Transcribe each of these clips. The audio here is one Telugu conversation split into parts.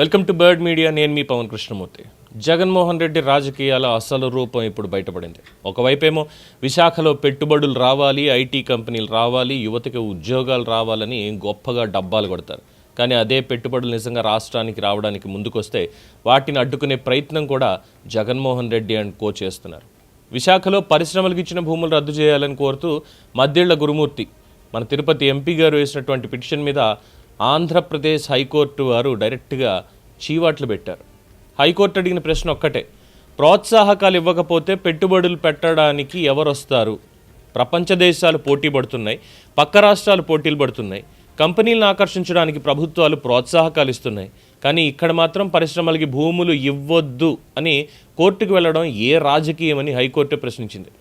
Welcome to bird media. నేను మీ పవన్ కృష్ణమూర్తి. జగన్మోహన్ రెడ్డి రాజకీయాల అసలు రూపం ఇప్పుడు బయటపడింది. ఒకవైపేమో విశాఖలో పెట్టుబడులు రావాలి, ఐటీ కంపెనీలు రావాలి, యువతకి ఉద్యోగాలు రావాలని గొప్పగా డబ్బాలు కొడతారు. కానీ అదే పెట్టుబడులు నిజంగా రాష్ట్రానికి రావడానికి ముందుకొస్తే వాటిని అడ్డుకునే ప్రయత్నం కూడా జగన్మోహన్ రెడ్డి అండ్ కో చేస్తున్నారు. విశాఖలో పరిశ్రమలకు ఇచ్చిన భూములు రద్దు చేయాలని కోరుతూ మద్దిళ్ల గురుమూర్తి మన తిరుపతి ఎంపీ గారు వేసినటువంటి పిటిషన్ మీద ఆంధ్రప్రదేశ్ హైకోర్టు వారు డైరెక్ట్గా చీవాట్లు పెట్టారు. హైకోర్టు అడిగిన ప్రశ్న ఒక్కటే, ప్రోత్సాహకాలు ఇవ్వకపోతే పెట్టుబడులు పెట్టడానికి ఎవరు వస్తారు? ప్రపంచ దేశాలు పోటీ పడుతున్నాయి, పక్క రాష్ట్రాలు పోటీలు పడుతున్నాయి, కంపెనీలను ఆకర్షించడానికి ప్రభుత్వాలు ప్రోత్సాహకాలు ఇస్తున్నాయి. కానీ ఇక్కడ మాత్రం పరిశ్రమలకి భూములు ఇవ్వొద్దు అని కోర్టుకు వెళ్ళడం ఏ రాజకీయమని హైకోర్టు ప్రశ్నించింది.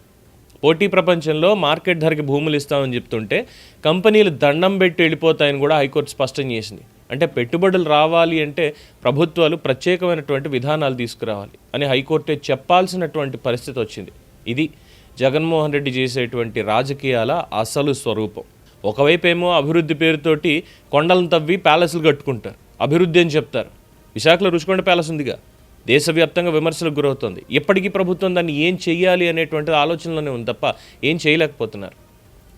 పోటీ ప్రపంచంలో మార్కెట్ ధరకి భూములు ఇస్తామని చెప్తుంటే కంపెనీలు దండం పెట్టి వెళ్ళిపోతాయని కూడా హైకోర్టు స్పష్టం చేసింది. అంటే పెట్టుబడులు రావాలి అంటే ప్రభుత్వాలు ప్రత్యేకమైనటువంటి విధానాలు తీసుకురావాలి అని హైకోర్టే చెప్పాల్సినటువంటి పరిస్థితి వచ్చింది. ఇది జగన్మోహన్ రెడ్డి చేసేటువంటి రాజకీయాల అసలు స్వరూపం. ఒకవైపేమో అభివృద్ధి పేరుతోటి కొండలను తవ్వి ప్యాలెస్లు కట్టుకుంటారు, అభివృద్ధి అని చెప్తారు. విశాఖలో రుషికొండ ప్యాలెస్ ఉందిగా, దేశవ్యాప్తంగా విమర్శలకు గురవుతుంది. ఎప్పటికీ ప్రభుత్వం దాన్ని ఏం చెయ్యాలి అనేటువంటి ఆలోచనలోనే ఉంది తప్ప ఏం చేయలేకపోతున్నారు.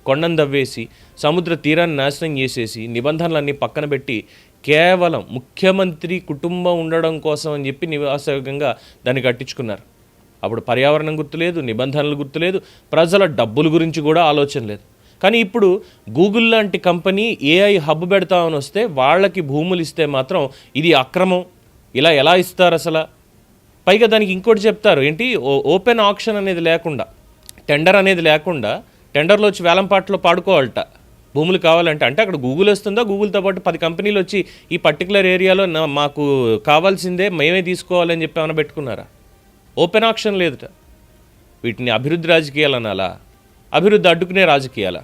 కొండను దవ్వేసి సముద్ర తీరాన్ని నాశనం చేసేసి నిబంధనలన్నీ పక్కన పెట్టి కేవలం ముఖ్యమంత్రి కుటుంబం ఉండడం కోసం అని చెప్పి నివాసయోగంగా దాన్ని కట్టించుకున్నారు. అప్పుడు పర్యావరణం గుర్తులేదు, నిబంధనలు గుర్తులేదు, ప్రజల డబ్బుల గురించి కూడా ఆలోచన లేదు. కానీ ఇప్పుడు గూగుల్ లాంటి కంపెనీ ఏఐ హబ్ పెడతామని వస్తే వాళ్ళకి భూములు ఇస్తే మాత్రం ఇది అక్రమం, ఇలా ఎలా ఇస్తారు అసలు? పైగా దానికి ఇంకోటి చెప్తారు ఏంటి, ఓపెన్ ఆక్షన్ అనేది లేకుండా, టెండర్ అనేది లేకుండా టెండర్లో వచ్చి వేలంపాట్లో పాడుకోవాలట భూములు కావాలంటే. అంటే అక్కడ గూగుల్ వస్తుందా, గూగుల్తో పాటు 10 కంపెనీలు వచ్చి ఈ పర్టికులర్ ఏరియాలో మాకు కావాల్సిందే మేమే తీసుకోవాలని చెప్పి ఏమైనా పెట్టుకున్నారా? ఓపెన్ ఆక్షన్ లేదుట. వీటిని అభివృద్ధి రాజకీయాలు అనాలా? అభివృద్ధి అడ్డుకునే రాజకీయాలా?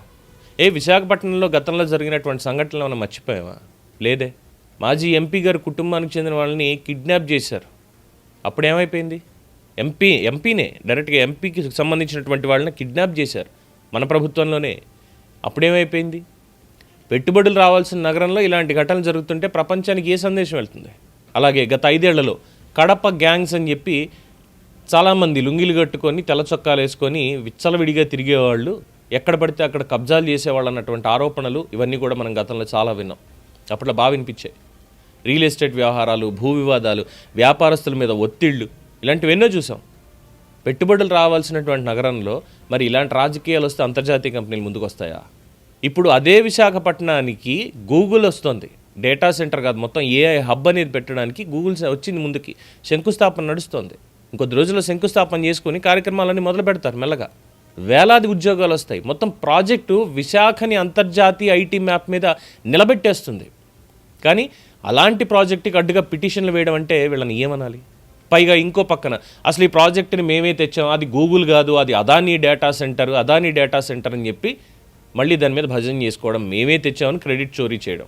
విశాఖపట్నంలో గతంలో జరిగినటువంటి సంఘటనలు ఏమైనా మర్చిపోయావా? లేదే. మాజీ ఎంపీ గారి కుటుంబానికి చెందిన వాళ్ళని కిడ్నాప్ చేశారు. అప్పుడు ఏమైపోయింది? ఎంపీనే డైరెక్ట్గా ఎంపీకి సంబంధించినటువంటి వాళ్ళని కిడ్నాప్ చేశారు మన ప్రభుత్వంలోనే. అప్పుడేమైపోయింది? పెట్టుబడులు రావాల్సిన నగరంలో ఇలాంటి ఘటనలు జరుగుతుంటే ప్రపంచానికి ఏ సందేశం వెళ్తుంది? అలాగే గత 5 ఏళ్లలో కడప గ్యాంగ్స్ అని చెప్పి చాలామంది లుంగిలు కట్టుకొని తెల్ల చొక్కాలు వేసుకొని విచ్చలవిడిగా తిరిగేవాళ్ళు, ఎక్కడ పడితే అక్కడ కబ్జాలు చేసేవాళ్ళు అన్నటువంటి ఆరోపణలు ఇవన్నీ కూడా మనం గతంలో చాలా విన్నాం. అప్పట్లో బాగా వినిపించాయి. రియల్ ఎస్టేట్ వ్యవహారాలు, భూ వివాదాలు, వ్యాపారస్తుల మీద ఒత్తిళ్లు, ఇలాంటివి ఎన్నో చూసాం. పెట్టుబడులు రావాల్సినటువంటి నగరంలో మరి ఇలాంటి రాజకీయాలు వస్తే అంతర్జాతీయ కంపెనీలు ముందుకు వస్తాయా? ఇప్పుడు అదే విశాఖపట్నానికి గూగుల్ వస్తుంది. డేటా సెంటర్ కాదు, మొత్తం ఏఐ హబ్ అనేది పెట్టడానికి గూగుల్ వచ్చింది ముందుకి. శంకుస్థాపన నడుస్తుంది. ఇంకొద్ది రోజుల్లో శంకుస్థాపన చేసుకుని కార్యక్రమాలన్నీ మొదలు పెడతారు. మెల్లగా వేలాది ఉద్యోగాలు వస్తాయి. మొత్తం ప్రాజెక్టు విశాఖని అంతర్జాతీయ ఐటీ మ్యాప్ మీద నిలబెట్టేస్తుంది. కానీ అలాంటి ప్రాజెక్టుకి అడ్డుగా పిటిషన్లు వేయడం అంటే వీళ్ళని ఏమనాలి? పైగా ఇంకో పక్కన అసలు ఈ ప్రాజెక్టుని మేమే తెచ్చాం, అది గూగుల్ కాదు, అది అదానీ డేటా సెంటర్ అని చెప్పి మళ్ళీ దాని మీద భజన చేసుకోవడం, మేమే తెచ్చామని క్రెడిట్ చోరీ చేయడం,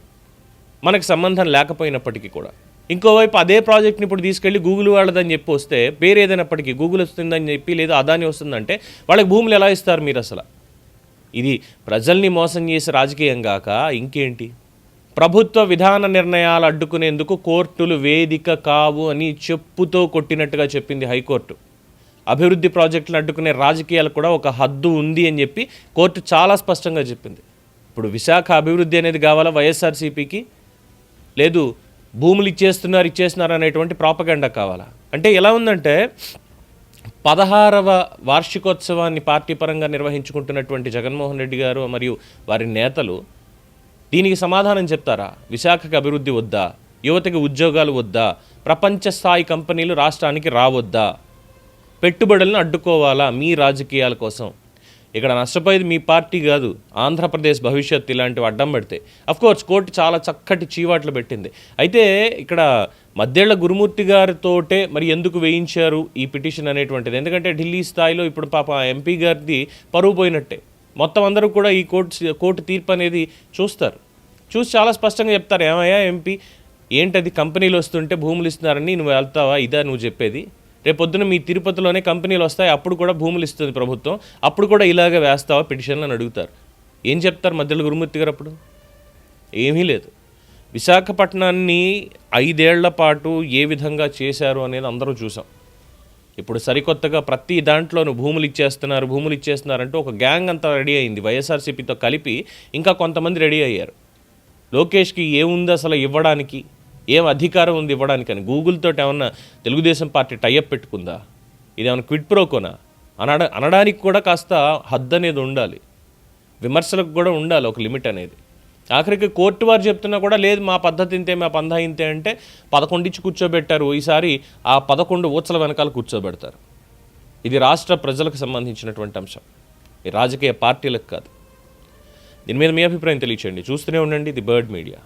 మనకు సంబంధం లేకపోయినప్పటికీ కూడా. ఇంకోవైపు అదే ప్రాజెక్ట్ని ఇప్పుడు తీసుకెళ్ళి గూగుల్ వాళ్ళదని చెప్పి వస్తే, పేరు ఏదైనప్పటికీ గూగుల్ వస్తుందని చెప్పి లేదా అదానీ వస్తుందంటే వాళ్ళకి భూములు ఎలా ఇస్తారు మీరు అసలు? ఇది ప్రజల్ని మోసం చేసే రాజకీయం కాక ఇంకేంటి? ప్రభుత్వ విధాన నిర్ణయాలు అడ్డుకునేందుకు కోర్టులు వేదిక కావు అని చెప్పుతో కొట్టినట్టుగా చెప్పింది హైకోర్టు. అభివృద్ధి ప్రాజెక్టులను అడ్డుకునే రాజకీయాలు కూడా ఒక హద్దు ఉంది అని చెప్పి కోర్టు చాలా స్పష్టంగా చెప్పింది. ఇప్పుడు విశాఖ అభివృద్ధి అనేది కావాలా వైఎస్ఆర్సీపీకి? లేదు భూములు ఇచ్చేస్తున్నారు అనేటువంటి ప్రాపగండా కావాలా? అంటే ఎలా ఉందంటే 16వ వార్షికోత్సవాన్ని పార్టీ పరంగా నిర్వహించుకుంటున్నటువంటి జగన్మోహన్ రెడ్డి గారు మరియు వారి నేతలు దీనికి సమాధానం చెప్తారా? విశాఖకి అభివృద్ధి వద్దా? యువతకి ఉద్యోగాలు వద్దా? ప్రపంచ స్థాయి కంపెనీలు రాష్ట్రానికి రావద్దా? పెట్టుబడులను అడ్డుకోవాలా మీ రాజకీయాల కోసం? ఇక్కడ నష్టపోయేది మీ పార్టీ కాదు, ఆంధ్రప్రదేశ్ భవిష్యత్తు ఇలాంటివి అడ్డం పెడితే. అఫ్కోర్స్ కోర్టు చాలా చక్కటి చీవాట్లు పెట్టింది. అయితే ఇక్కడ మద్దేళ్ల గురుమూర్తి గారితోటే మరి ఎందుకు వేయించారు ఈ పిటిషన్ అనేటువంటిది? ఎందుకంటే ఢిల్లీ స్థాయిలో ఇప్పుడు పాప ఎంపీ గారిది పరువు పోయినట్టే. మొత్తం అందరూ కూడా ఈ కోర్టు తీర్పు అనేది చూస్తారు. చూసి చాలా స్పష్టంగా చెప్తారు, ఏమయ్యా ఎంపీ ఏంటది, కంపెనీలు వస్తుంటే భూములు ఇస్తున్నారని నువ్వు వెళ్తావా? ఇదా నువ్వు చెప్పేది? రేపొద్దున మీ తిరుపతిలోనే కంపెనీలు వస్తాయి, అప్పుడు కూడా భూములు ఇస్తుంది ప్రభుత్వం, అప్పుడు కూడా ఇలాగే వేస్తావా పిటిషన్లు అని అడుగుతారు. ఏం చెప్తారు మధ్యలో గురుమూర్తి గారు? అప్పుడు ఏమీ లేదు. విశాఖపట్నాన్ని 5 ఏళ్ల పాటు ఏ విధంగా చేశారు అనేది అందరూ చూసాం. ఇప్పుడు సరికొత్తగా ప్రతి దాంట్లోనూ భూములు ఇచ్చేస్తున్నారంటూ ఒక గ్యాంగ్ అంతా రెడీ అయింది. వైఎస్ఆర్సీపీతో కలిపి ఇంకా కొంతమంది రెడీ అయ్యారు. లోకేష్కి ఏముంది అసలు ఇవ్వడానికి, ఏం అధికారం ఉంది ఇవ్వడానికి అని. గూగుల్తో ఏమన్నా తెలుగుదేశం పార్టీ టైఅప్ పెట్టుకుందా? ఇదేమన్నా క్విడ్ ప్రోకోనా? అనడానికి కూడా కాస్త హద్దు అనేది ఉండాలి, విమర్శలకు కూడా ఉండాలి ఒక లిమిట్ అనేది. ఆఖరికి కోర్టు వారు చెప్తున్నా కూడా లేదు మా పద్ధతి ఇంతే, మా పందా ఇంతే అంటే 11 ఇచ్చి కూర్చోబెట్టారు. ఈసారి ఆ 11 ఊచల వెనకాల కూర్చోబెడతారు. ఇది రాష్ట్ర ప్రజలకు సంబంధించినటువంటి అంశం, ఈ రాజకీయ పార్టీలకు కాదు. దీని మీద మీ అభిప్రాయం తెలియచేయండి. చూస్తూనే ఉండండి ది బర్డ్ మీడియా.